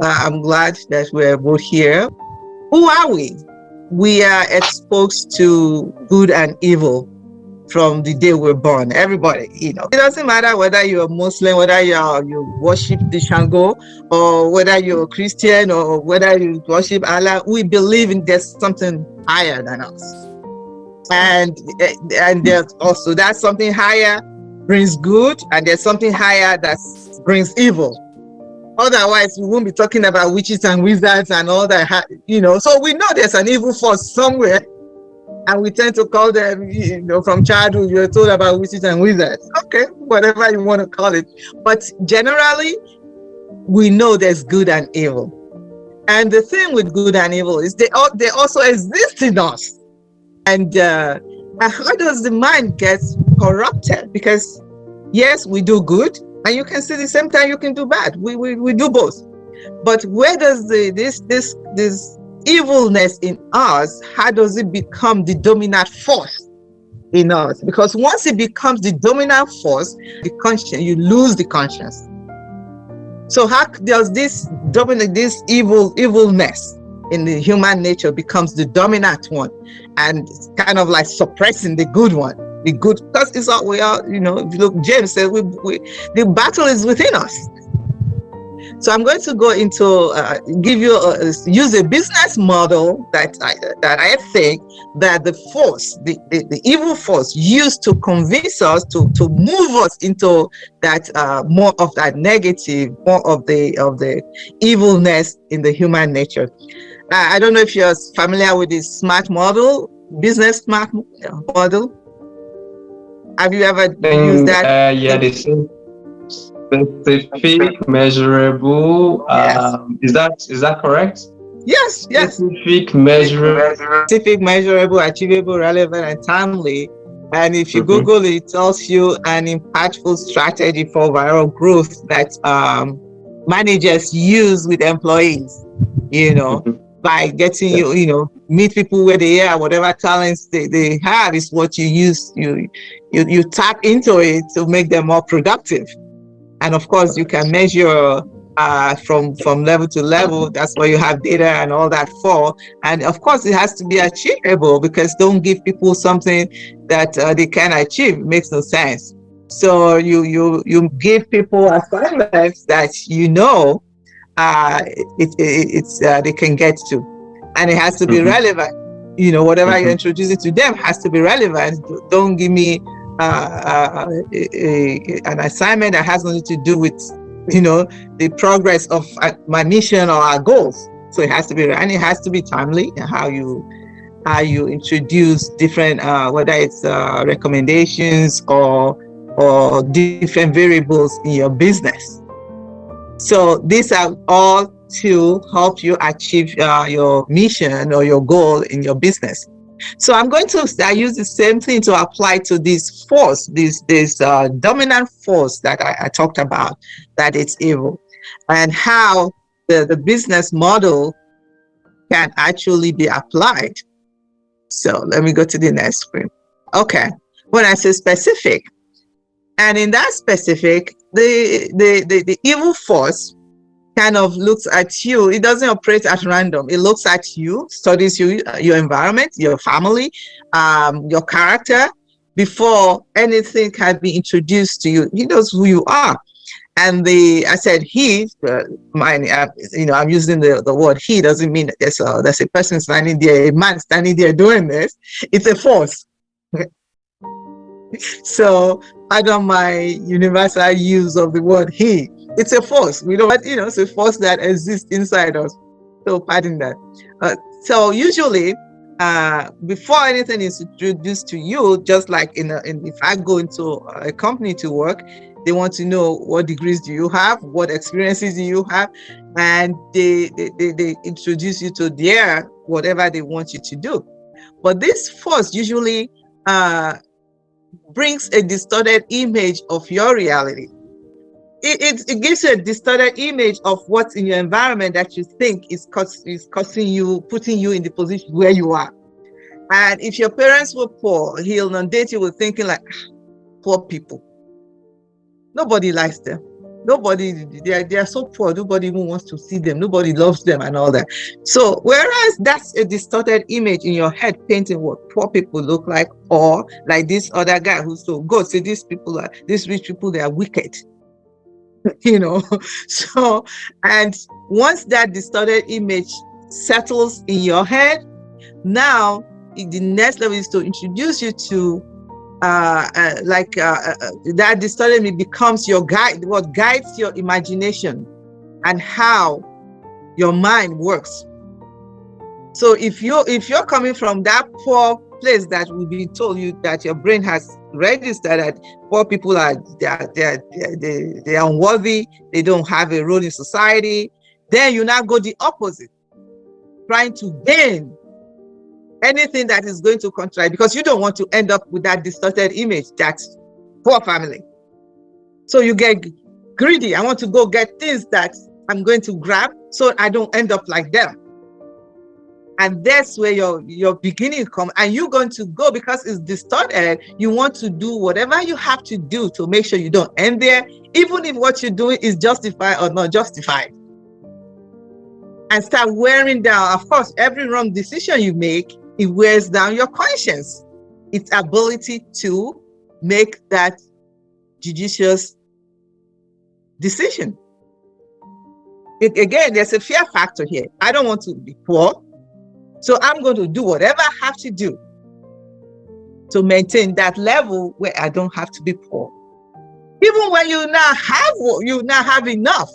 I'm glad that we're both here. Who are we? We are exposed to good and evil from the day we're born. Everybody, it doesn't matter whether you're a Muslim, whether you worship the Shango, or whether you're a Christian, or whether you worship Allah. We believe in there's something higher than us, and there's also that something higher brings good, and there's something higher that brings evil. Otherwise, we won't be talking about witches and wizards and all that, So we know there's an evil force somewhere, and we tend to call them, from childhood, you're told about witches and wizards. Okay, whatever you want to call it. But generally, we know there's good and evil. And the thing with good and evil is they also exist in us. And how does the mind get corrupted? Because yes, we do good, and you can see the same time you can do bad. We do both. But where does this evilness in us, how does it become the dominant force in us? Because once it becomes the dominant force, the conscience, you lose the conscience. So how does this evilness in the human nature becomes the dominant one, and kind of like suppressing the good one? The good, because it's all we are, if you look, James says the battle is within us. So I'm going to go into use a business model that I think that the force, the evil force, used to convince us to move us into that more of that negative, more of the evilness in the human nature. I don't know if you're familiar with this SMART model, business SMART model. Have you ever used that? Yeah, they say specific, measurable. Yes. Is that correct? Yes. Specific, measurable. Specific, measurable, achievable, relevant, and timely. And if you Google it, it tells you an impactful strategy for viral growth that managers use with employees, by getting you, meet people where they are, whatever talents they have is what you use. You tap into it to make them more productive. And of course, you can measure from level to level. That's where you have data and all that for. And of course, it has to be achievable, because don't give people something that they can achieve. It makes no sense. So you give people assignments that they can get to, and it has to be relevant. Whatever you're introducing to them has to be relevant. Don't give me an assignment that has nothing to do with the progress of my mission or our goals. So it has to be, and it has to be timely. How you introduce different whether it's recommendations or different variables in your business. So these are all to help you achieve your mission or your goal in your business. So I'm going to use the same thing to apply to this force, this dominant force that I talked about, that it's evil, and how the business model can actually be applied. So let me go to the next screen. Okay, when I say specific, and in that specific, the evil force kind of looks at you. It doesn't operate at random. It looks at you, studies you, your environment, your family, your character, before anything can be introduced to you. He knows who you are. And I said he, I'm using the word he, doesn't mean that there's a person standing there, a man standing there doing this. It's a force. So pardon my universal use of the word he. It's a force. We don't, it's a force that exists inside us. So pardon that. So usually, before anything is introduced to you, just like if I go into a company to work, they want to know what degrees do you have, what experiences do you have, and they introduce you to their whatever they want you to do. But this force usually brings a distorted image of your reality. It gives you a distorted image of what's in your environment that you think is causing you, putting you in the position where you are. And if your parents were poor, he'll inundate you with thinking like, poor people. Nobody likes them. Nobody, they are so poor. Nobody even wants to see them. Nobody loves them and all that. So whereas that's a distorted image in your head, painting what poor people look like, or like this other guy who's so good. See, these rich people, they are wicked. So, and once that distorted image settles in your head, now the next level is to introduce you to that distorted image becomes your guide, what guides your imagination and how your mind works. So if you're coming from that poor place that will be told you that your brain has registered that poor people they are unworthy, they don't have a role in society, then you now go the opposite, trying to gain anything that is going to contradict, because you don't want to end up with that distorted image, that poor family. So you get greedy. I want to go get things that I'm going to grab so I don't end up like them. And that's where your beginning comes. And you're going to go, because it's distorted, you want to do whatever you have to do to make sure you don't end there, even if what you're doing is justified or not justified. And start wearing down. Of course, every wrong decision you make, it wears down your conscience, its ability to make that judicious decision. Again, there's a fear factor here. I don't want to be poor, so I'm going to do whatever I have to do to maintain that level where I don't have to be poor. Even when you now have enough,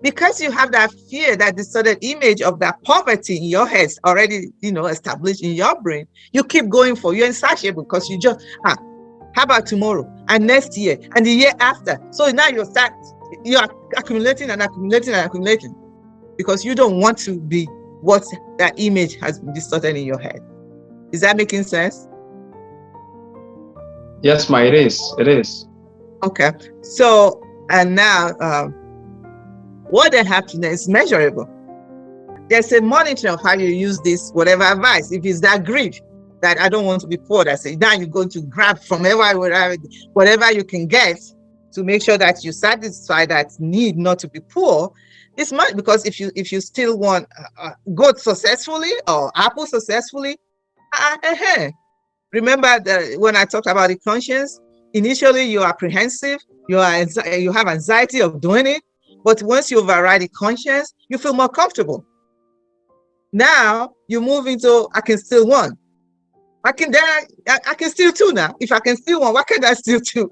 because you have that fear, that distorted image of that poverty in your head already, established in your brain, you keep going for, you're insatiable, because you just, how about tomorrow and next year and the year after? So now you're accumulating and accumulating and accumulating, because you don't want to be what that image has been distorted in your head. Is that making sense? Yes, it is. It is. Okay. So, and now, what they have to know is measurable. There's a monitoring of how you use this, whatever advice. If it's that greed, that I don't want to be poor, that's it. Now you're going to grab from whatever you can get to make sure that you satisfy that need not to be poor. It's much, because if you still want goat successfully or apple successfully, remember when I talked about the conscience, initially you're apprehensive, you have anxiety of doing it, but once you override the conscience, you feel more comfortable. Now you move into, I can steal one. I can steal two now. If I can steal one, why can't I steal two?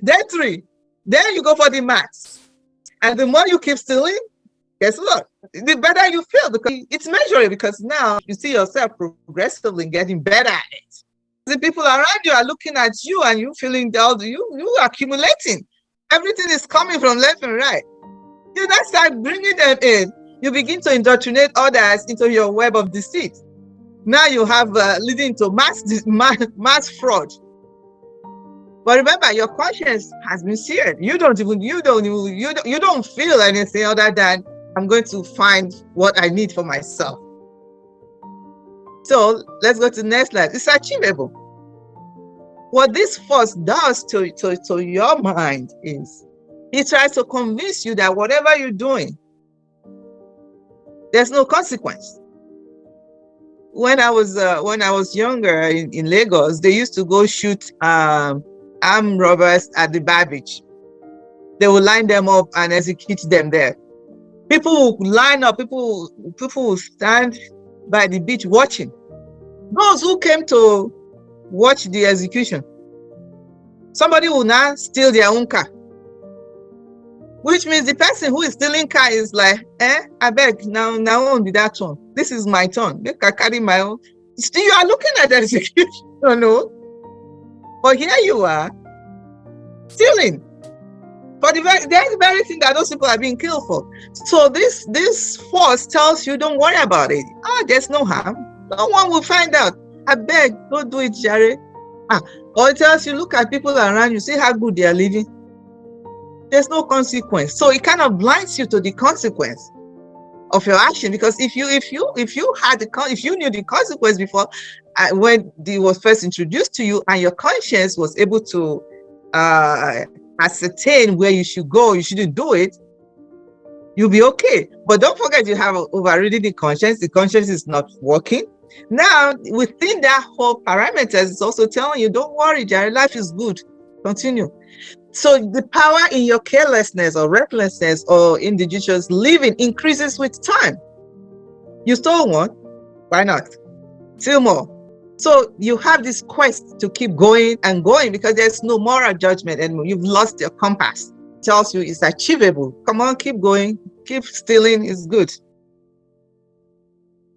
Then three. Then you go for the max. And the more you keep stealing, guess what? The better you feel, because it's measurable, because now you see yourself progressively getting better at it. The people around you are looking at you and you feeling you accumulating. Everything is coming from left and right. You then start bringing them in. You begin to indoctrinate others into your web of deceit. Now you have leading to mass fraud. But remember, your conscience has been seared. You don't feel anything other than, I'm going to find what I need for myself. So let's go to the next slide. It's achievable. What this force does to your mind is, it tries to convince you that whatever you're doing, there's no consequence. When I was younger in Lagos, they used to go shoot armed robbers at the bar beach. They would line them up and execute them there. People would line up, people would stand by the beach watching. Those who came to watch the execution, somebody will now steal their own car. Which means the person who is stealing car is like, I beg, now won't be that one. This is my turn. Make I carry my own. Still, you are looking at the execution, no? But here you are, stealing for the very thing that those people are being killed for. So this force tells you, don't worry about it. There's no harm. No one will find out. I beg, don't do it, Jerry. Or it tells you, look at people around you, see how good they are living. There's no consequence. So it kind of blinds you to the consequence of your action, because if you knew the consequence before, when it was first introduced to you, and your conscience was able to ascertain where you should go, you shouldn't do it, you'll be okay. But don't forget, you have overriding the conscience. The conscience is not working. Now, within that whole parameters, it's also telling you, don't worry, Jerry, life is good. Continue. So the power in your carelessness or recklessness or indigenous living increases with time. You stole one, why not? Still more. So you have this quest to keep going and going because there's no moral judgment anymore. You've lost your compass. It tells you it's achievable. Come on, keep going. Keep stealing is good.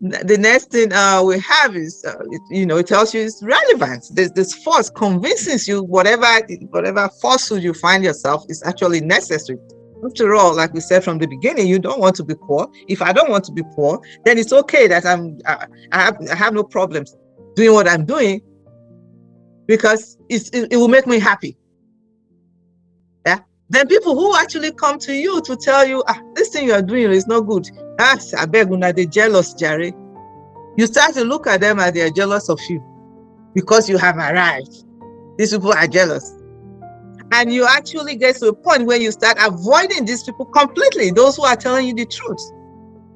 The next thing we have is, it tells you it's relevant. This force convinces you whatever falsehood you find yourself is actually necessary. After all, like we said from the beginning, you don't want to be poor. If I don't want to be poor, then it's okay that I have no problems doing what I'm doing because it will make me happy. Yeah. Then people who actually come to you to tell you, this thing you are doing is not good. I beg you, they're jealous, Jerry. You start to look at them and they're jealous of you because you have arrived. These people are jealous. And you actually get to a point where you start avoiding these people completely, those who are telling you the truth.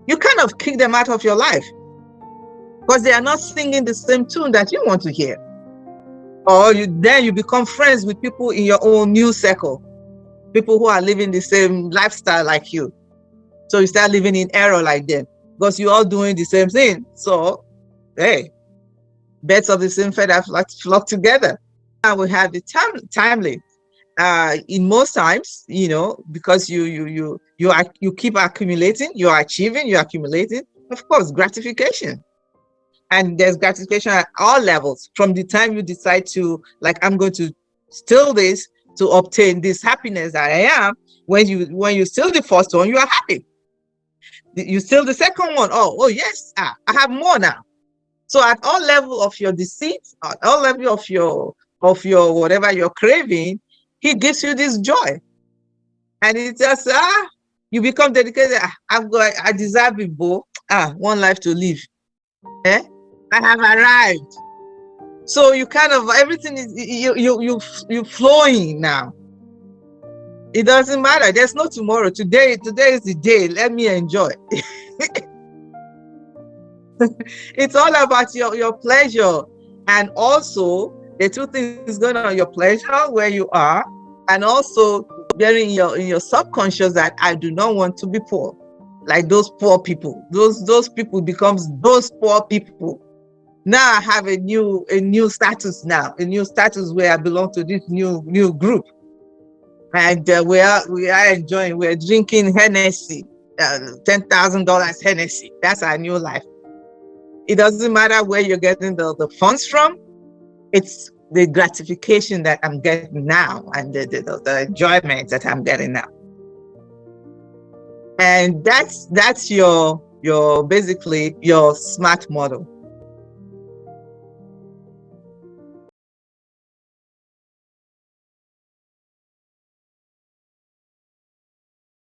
You kind of kick them out of your life because they are not singing the same tune that you want to hear. Or then you become friends with people in your own new circle, people who are living the same lifestyle like you. So you start living in error like them because you're all doing the same thing. So, hey, birds of the same feather flock together. And we have the timely. In most times, because you keep accumulating, you're achieving, you're accumulating. Of course, gratification. And there's gratification at all levels. From the time you decide to, like, I'm going to steal this to obtain this happiness that I am. When you steal the first one, you are happy. You steal the second one. Oh yes, I have more now. So at all level of your deceit, at all level of your whatever you're craving, he gives you this joy. And it just you become dedicated. I deserve it, Bo. One life to live. I have arrived. So you kind of everything is you flowing now. It doesn't matter. There's no tomorrow. Today is the day. Let me enjoy. It's all about your pleasure. And also the two things going on, your pleasure where you are, and also bearing in your subconscious that I do not want to be poor. Like those poor people. Those people becomes those poor people. Now I have a new status now, a new status where I belong to this new group. And we are enjoying, we're drinking Hennessy, $10,000 Hennessy. That's our new life. It doesn't matter where you're getting the funds from. It's the gratification that I'm getting now and the enjoyment that I'm getting now. And that's your basically your smart model.